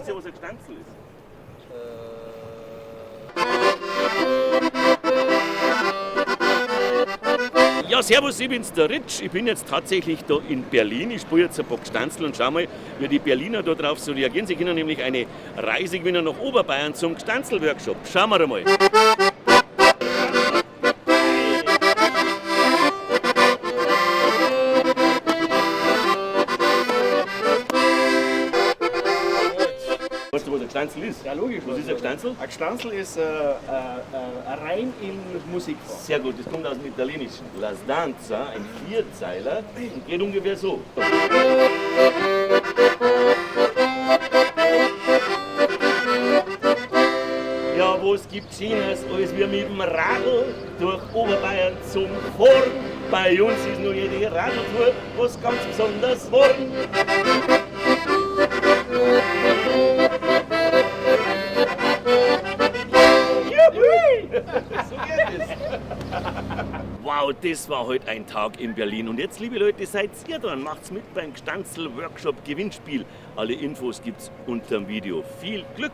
Wisst ihr, was ein Gstanzl ist? Ja, servus, ich bin's, der Ritsch. Ich bin jetzt tatsächlich da in Berlin. Ich spiele jetzt ein paar Gstanzl und schau mal, wie die Berliner da drauf so reagieren. Sie können nämlich eine Reise gewinnen nach Oberbayern zum Gstanzl-Workshop. Schauen wir einmal. Weißt du, was ein Gstanzl ist? Ja, logisch. Was ist ein Gstanzl? Ein Gstanzl ist rein in Musikform. Sehr gut, das kommt aus dem Italienischen. La Danza, ein Vierzeiler, und geht ungefähr so. Ja, was gibt's Schönes, als wir mit dem Radl durch Oberbayern zum Fahren? Bei uns ist nur jede Radltour was ganz besonders geworden. So geht es. Wow, das war heute ein Tag in Berlin. Und jetzt, liebe Leute, seid ihr dran. Macht's mit beim Gstanzl Workshop Gewinnspiel. Alle Infos gibt's unter dem Video. Viel Glück!